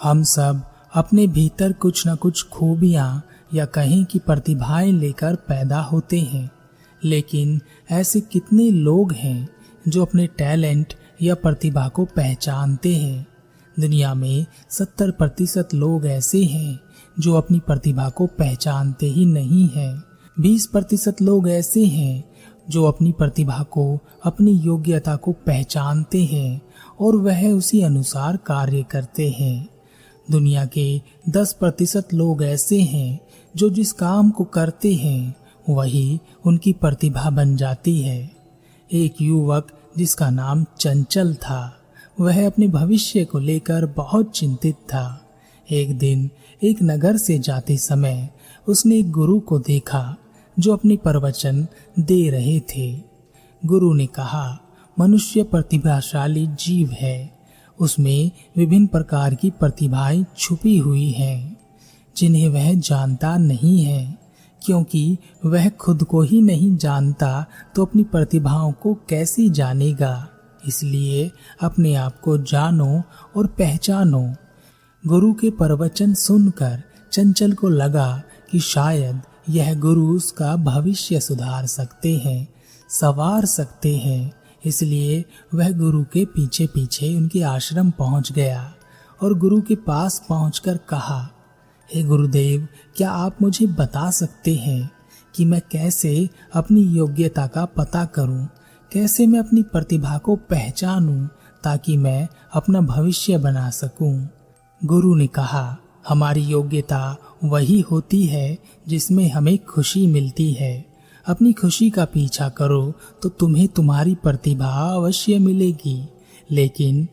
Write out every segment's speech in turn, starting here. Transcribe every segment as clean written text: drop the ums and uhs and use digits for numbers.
हम सब अपने भीतर कुछ न कुछ खूबियां या कहें कि प्रतिभाएं लेकर पैदा होते हैं, लेकिन ऐसे कितने लोग हैं जो अपने टैलेंट या प्रतिभा को पहचानते हैं। दुनिया में 70% लोग ऐसे हैं जो अपनी प्रतिभा को पहचानते ही नहीं हैं। 20% लोग ऐसे हैं जो अपनी प्रतिभा को, अपनी योग्यता को पहचानते हैं और वह उसी अनुसार कार्य करते हैं। दुनिया के 10% लोग ऐसे हैं जो जिस काम को करते हैं वही उनकी प्रतिभा बन जाती है। एक युवक जिसका नाम चंचल था, वह अपने भविष्य को लेकर बहुत चिंतित था। एक दिन एक नगर से जाते समय उसने एक गुरु को देखा जो अपने प्रवचन दे रहे थे। गुरु ने कहा, मनुष्य प्रतिभाशाली जीव है, उसमें विभिन्न प्रकार की प्रतिभाएं छुपी हुई हैं जिन्हें वह जानता नहीं है। क्योंकि वह खुद को ही नहीं जानता तो अपनी प्रतिभाओं को कैसे जानेगा। इसलिए अपने आप को जानो और पहचानो। गुरु के प्रवचन सुनकर चंचल को लगा कि शायद यह गुरु उसका भविष्य सुधार सकते हैं, संवार सकते हैं। इसलिए वह गुरु के पीछे पीछे उनके आश्रम पहुंच गया और गुरु के पास पहुंचकर कहा, हे गुरुदेव, क्या आप मुझे बता सकते हैं कि मैं कैसे अपनी योग्यता का पता करूं, कैसे मैं अपनी प्रतिभा को पहचानूं ताकि मैं अपना भविष्य बना सकूं। गुरु ने कहा, हमारी योग्यता वही होती है जिसमें हमें खुशी मिलती है। अपनी खुशी का पीछा करो तो तुम्हें तुम्हारी प्रतिभा अवश्य मिलेगी। लेकिन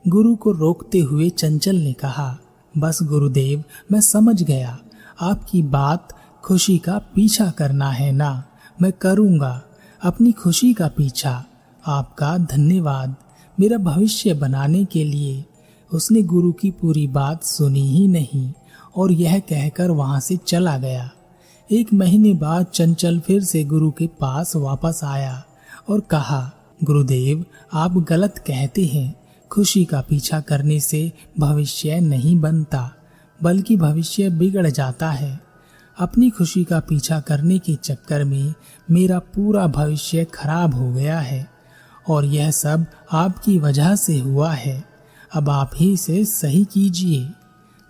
गुरु को रोकते हुए चंचल ने कहा, बस गुरुदेव, मैं समझ गया, आपकी बात खुशी का पीछा करना है ना, मैं करूँगा अपनी खुशी का पीछा। आपका धन्यवाद मेरा भविष्य बनाने के लिए। उसने गुरु की पूरी बात सुनी ही नहीं और यह कहकर वहां से चला गया। 1 महीने बाद चंचल फिर से गुरु के पास वापस आया और कहा, गुरुदेव, आप गलत कहते हैं। खुशी का पीछा करने से भविष्य नहीं बनता, बल्कि भविष्य बिगड़ जाता है। अपनी खुशी का पीछा करने के चक्कर में मेरा पूरा भविष्य खराब हो गया है और यह सब आपकी वजह से हुआ है। अब आप ही इसे सही कीजिए।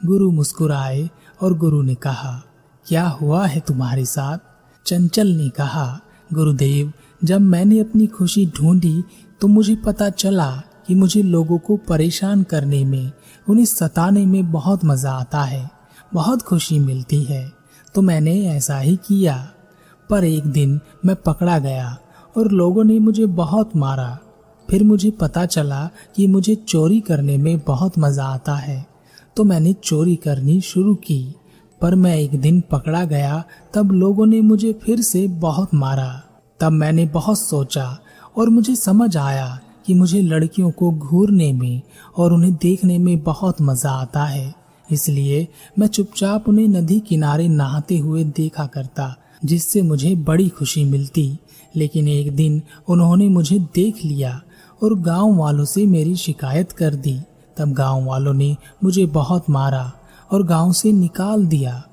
गुरु मुस्कुराए और गुरु ने कहा, क्या हुआ है तुम्हारे साथ? चंचल ने कहा, गुरुदेव, जब मैंने अपनी खुशी ढूंढी तो मुझे पता चला कि मुझे लोगों को परेशान करने में, उन्हें सताने में बहुत मजा आता है, बहुत खुशी मिलती है, तो मैंने ऐसा ही किया। पर एक दिन मैं पकड़ा गया और लोगों ने मुझे बहुत मारा। फिर मुझे पता चला कि मुझे चोरी करने में बहुत मजा आता है, तो मैंने चोरी करनी शुरू की। पर मैं एक दिन पकड़ा गया, तब लोगों ने मुझे फिर से बहुत मारा। तब मैंने बहुत सोचा और मुझे समझ आया कि मुझे लड़कियों को घूरने में और उन्हें देखने में बहुत मजा आता है। इसलिए मैं चुपचाप उन्हें नदी किनारे नहाते हुए देखा करता, जिससे मुझे बड़ी खुशी मिलती। लेकिन एक दिन उन्होंने मुझे देख लिया और गांव वालों से मेरी शिकायत कर दी। तब गांव वालों ने मुझे बहुत मारा और गांव से निकाल दिया।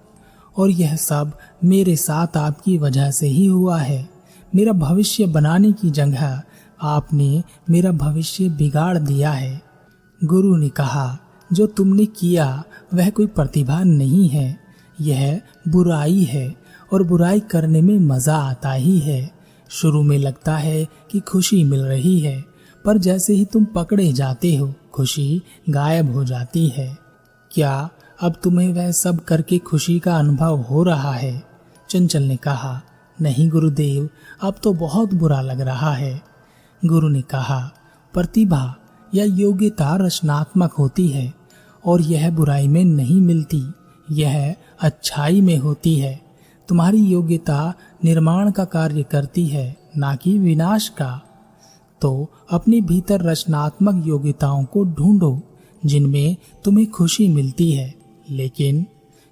और यह सब मेरे साथ आपकी वजह से ही हुआ है। मेरा भविष्य बनाने की जगह आपने मेरा भविष्य बिगाड़ दिया है। गुरु ने कहा, जो तुमने किया वह कोई प्रतिभा नहीं है, यह बुराई है और बुराई करने में मजा आता ही है। शुरू में लगता है कि खुशी मिल रही है, पर जैसे ही तुम पकड़े जाते हो खुशी गायब हो जाती है। क्या अब तुम्हें वह सब करके खुशी का अनुभव हो रहा है? चंचल ने कहा, नहीं गुरुदेव, अब तो बहुत बुरा लग रहा है। गुरु ने कहा, प्रतिभा या योग्यता रचनात्मक होती है और यह बुराई में नहीं मिलती, यह अच्छाई में होती है। तुम्हारी योग्यता निर्माण का कार्य करती है, ना कि विनाश का। तो अपने भीतर रचनात्मक योग्यताओं को ढूंढो जिनमें तुम्हें खुशी मिलती है। लेकिन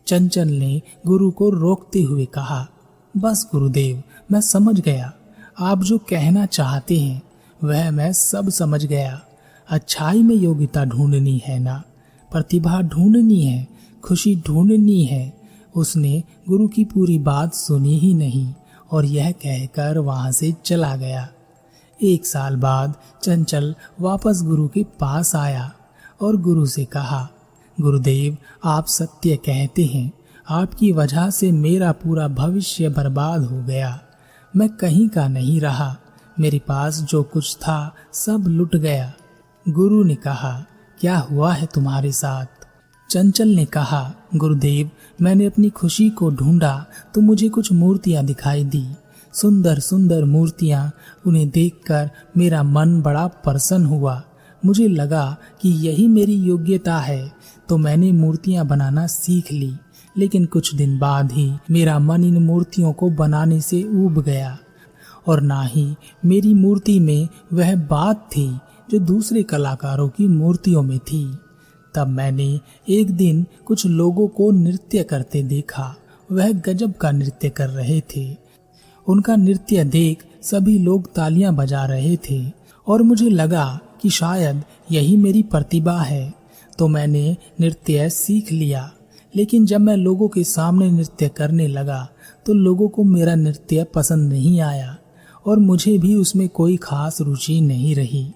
चंचल ने गुरु को रोकते हुए कहा, बस गुरुदेव, मैं समझ गया, आप जो कहना चाहते हैं वह मैं सब समझ गया। अच्छाई में योग्यता ढूंढनी है ना, प्रतिभा ढूंढनी है, खुशी ढूंढनी है। उसने गुरु की पूरी बात सुनी ही नहीं और यह कहकर वहां से चला गया। 1 साल बाद चंचल वापस गुरु के पास आया और गुरु से कहा, गुरुदेव, आप सत्य कहते हैं, आपकी वजह से मेरा पूरा भविष्य बर्बाद हो गया। मैं कहीं का नहीं रहा, मेरे पास जो कुछ था सब लुट गया। गुरु ने कहा, क्या हुआ है तुम्हारे साथ? चंचल ने कहा, गुरुदेव, मैंने अपनी खुशी को ढूंढा तो मुझे कुछ मूर्तियां दिखाई दी, सुंदर सुंदर मूर्तियां। उन्हें देखकर मेरा मन बड़ा प्रसन्न हुआ। मुझे लगा कि यही मेरी योग्यता है, तो मैंने मूर्तियां बनाना सीख ली। लेकिन कुछ दिन बाद ही मेरा मन इन मूर्तियों को बनाने से ऊब गया और ना ही मेरी मूर्ति में वह बात थी जो दूसरे कलाकारों की मूर्तियों में थी। तब मैंने एक दिन कुछ लोगों को नृत्य करते देखा। वह गजब का नृत्य कर रहे थे। उनका नृत्य देख सभी लोग तालियां बजा रहे थे और मुझे लगा कि शायद यही मेरी प्रतिभा है, तो मैंने नृत्य सीख लिया। लेकिन जब मैं लोगों के सामने नृत्य करने लगा तो लोगों को मेरा नृत्य पसंद नहीं आया और मुझे भी उसमें कोई खास रुचि नहीं रही।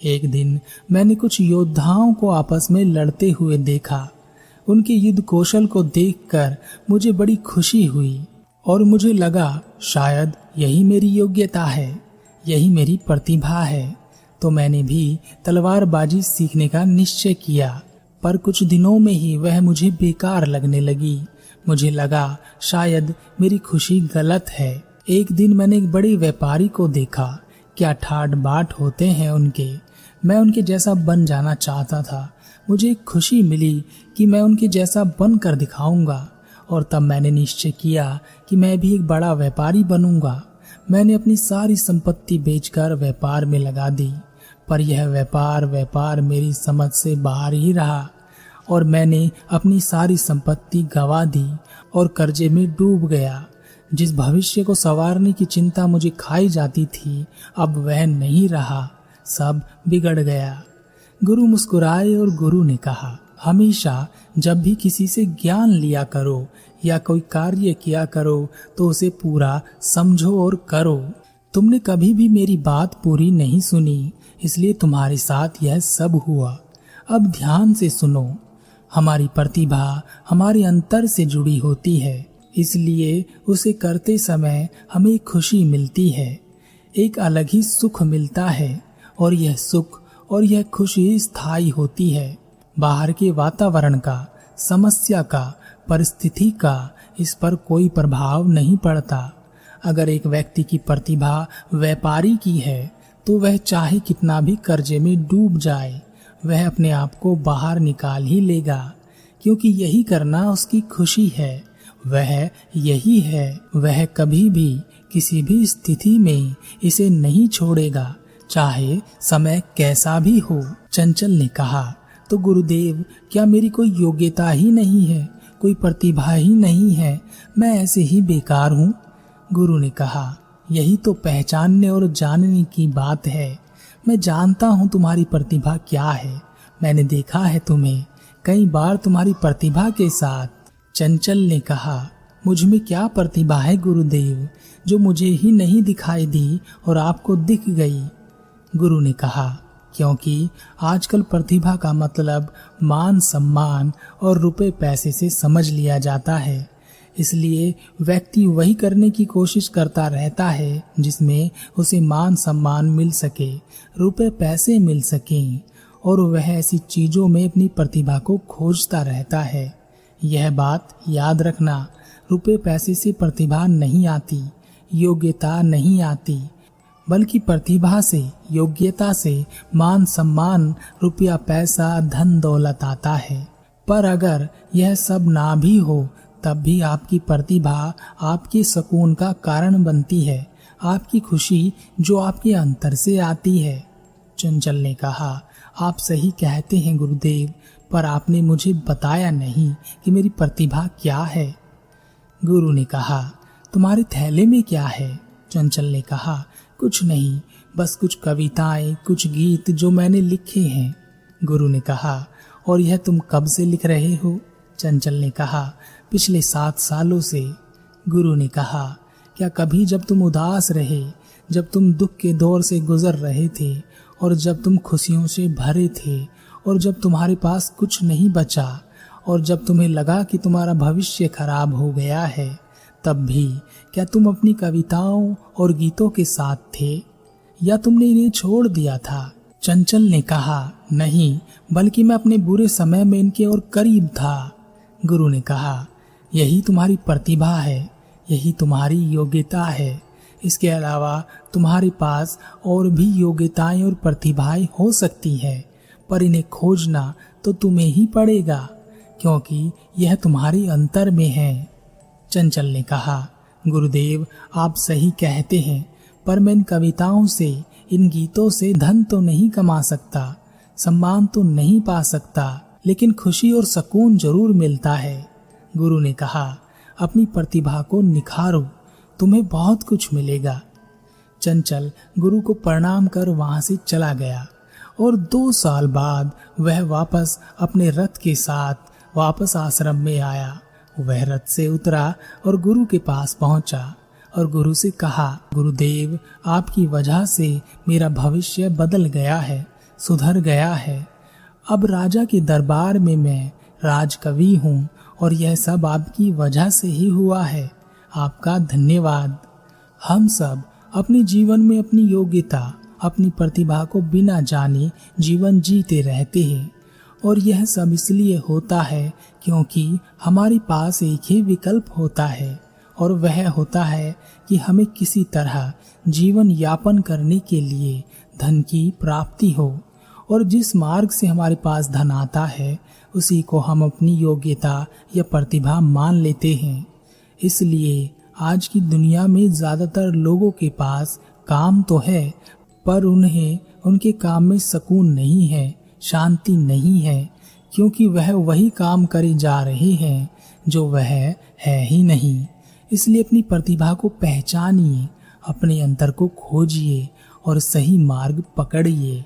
एक दिन मैंने कुछ योद्धाओं को आपस में लड़ते हुए देखा। उनके युद्ध कौशल को देखकर मुझे बड़ी खुशी हुई और मुझे लगा शायद यही मेरी योग्यता है, यही मेरी प्रतिभा है। तो मैंने भी तलवारबाजी सीखने का निश्चय किया, पर कुछ दिनों में ही वह मुझे बेकार लगने लगी। मुझे लगा शायद मेरी खुशी गलत है। एक दिन मैंने एक बड़े व्यापारी को देखा। क्या ठाट बाट होते हैं उनके। मैं उनके जैसा बन जाना चाहता था। मुझे एक खुशी मिली कि मैं उनके जैसा बन कर दिखाऊंगा और तब मैंने निश्चय किया कि मैं भी एक बड़ा व्यापारी बनूंगा। मैंने अपनी सारी संपत्ति बेचकर व्यापार में लगा दी, पर यह व्यापार मेरी समझ से बाहर ही रहा और मैंने अपनी सारी संपत्ति गंवा दी और कर्जे में डूब गया। जिस भविष्य को संवारने की चिंता मुझे खाई जाती थी, अब वह नहीं रहा, सब बिगड़ गया। गुरु मुस्कुराए और गुरु ने कहा, हमेशा जब भी किसी से ज्ञान लिया करो या कोई कार्य किया करो तो उसे पूरा समझो और करो। तुमने कभी भी मेरी बात पूरी नहीं सुनी, इसलिए तुम्हारे साथ यह सब हुआ। अब ध्यान से सुनो। हमारी प्रतिभा हमारे अंतर से जुड़ी होती है, इसलिए उसे करते समय हमें खुशी मिलती है, एक अलग ही सुख मिलता है और यह सुख और यह खुशी स्थायी होती है। बाहर के वातावरण का, समस्या का, परिस्थिति का इस पर कोई प्रभाव नहीं पड़ता। अगर एक व्यक्ति की प्रतिभा व्यापारी की है तो वह चाहे कितना भी कर्जे में डूब जाए, वह अपने आप को बाहर निकाल ही लेगा, क्योंकि यही करना उसकी खुशी है। वह यही है, वह कभी भी किसी भी स्थिति में इसे नहीं छोड़ेगा, चाहे समय कैसा भी हो। चंचल ने कहा, तो गुरुदेव, क्या मेरी कोई योग्यता ही नहीं है, कोई प्रतिभा ही नहीं है, मैं ऐसे ही बेकार हूँ? गुरु ने कहा, यही तो पहचानने और जानने की बात है। मैं जानता हूँ तुम्हारी प्रतिभा क्या है। मैंने देखा है तुम्हें कई बार तुम्हारी प्रतिभा के साथ। चंचल ने कहा, मुझ में क्या प्रतिभा है गुरुदेव, जो मुझे ही नहीं दिखाई दी और आपको दिख गई? गुरु ने कहा, क्योंकि आजकल प्रतिभा का मतलब मान सम्मान और रुपए पैसे से समझ लिया जाता है। इसलिए व्यक्ति वही करने की कोशिश करता रहता है जिसमें उसे मान सम्मान मिल सके, रुपए पैसे मिल सकें, और वह ऐसी चीजों में अपनी प्रतिभा को खोजता रहता है। यह बात याद रखना, रुपए पैसे से प्रतिभा नहीं आती, योग्यता नहीं आती, बल्कि प्रतिभा से, योग्यता से मान सम्मान, रुपया पैसा, धन दौलत आता है। पर अगर यह सब ना भी हो तब भी आपकी प्रतिभा आपके सुकून का कारण बनती है, आपकी खुशी जो आपके अंतर से आती है। चंचल ने कहा, आप सही कहते हैं गुरुदेव, पर आपने मुझे बताया नहीं कि मेरी प्रतिभा क्या है। गुरु ने कहा, तुम्हारे थैले में क्या है? चंचल ने कहा, कुछ नहीं, बस कुछ कविताएं, कुछ गीत जो मैंने लिखे हैं। गुरु ने कहा, और यह तुम कब से लिख रहे हो? चंचल ने कहा, पिछले 7 सालों से। गुरु ने कहा, क्या कभी जब तुम उदास रहे, जब तुम दुख के दौर से गुजर रहे थे और जब तुम खुशियों से भरे थे और जब तुम्हारे पास कुछ नहीं बचा और जब तुम्हें लगा कि तुम्हारा भविष्य खराब हो गया है, तब भी क्या तुम अपनी कविताओं और गीतों के साथ थे या तुमने इन्हें छोड़ दिया था? चंचल ने कहा, नहीं, बल्कि मैं अपने बुरे समय में इनके और करीब था। गुरु ने कहा, यही तुम्हारी प्रतिभा है, यही तुम्हारी योग्यता है। इसके अलावा तुम्हारे पास और भी योग्यताएं और प्रतिभाएं हो सकती हैं, पर इन्हें खोजना तो तुम्हें ही पड़ेगा, क्योंकि यह तुम्हारे अंतर में है। चंचल ने कहा, गुरुदेव, आप सही कहते हैं, पर मैं इन कविताओं से, इन गीतों से धन तो नहीं कमा सकता, सम्मान तो नहीं पा सकता, लेकिन खुशी और सुकून जरूर मिलता है। गुरु ने कहा, अपनी प्रतिभा को निखारो, तुम्हें बहुत कुछ मिलेगा। चंचल गुरु को प्रणाम कर वहां से चला गया और 2 साल बाद वह वापस अपने रथ के साथ वापस आश्रम में आया। वह रथ से उतरा और गुरु के पास पहुंचा और गुरु से कहा, गुरुदेव, आपकी वजह से मेरा भविष्य बदल गया है, सुधर गया है। अब राजा के दरबार में मैं राजकवि हूँ और यह सब आपकी वजह से ही हुआ है। आपका धन्यवाद। हम सब अपने जीवन में अपनी योग्यता, अपनी प्रतिभा को बिना जाने जीवन जीते रहते हैं और यह सब इसलिए होता है क्योंकि हमारे पास एक ही विकल्प होता है और वह होता है कि हमें किसी तरह जीवन यापन करने के लिए धन की प्राप्ति हो, और जिस मार्ग से हमारे पास धन आता है उसी को हम अपनी योग्यता या प्रतिभा मान लेते हैं। इसलिए आज की दुनिया में ज्यादातर लोगों के पास काम तो है, पर उन्हें उनके काम में सुकून नहीं है, शांति नहीं है, क्योंकि वह वही काम करे जा रहे हैं जो वह है ही नहीं। इसलिए अपनी प्रतिभा को पहचानिए, अपने अंतर को खोजिए और सही मार्ग पकड़िए।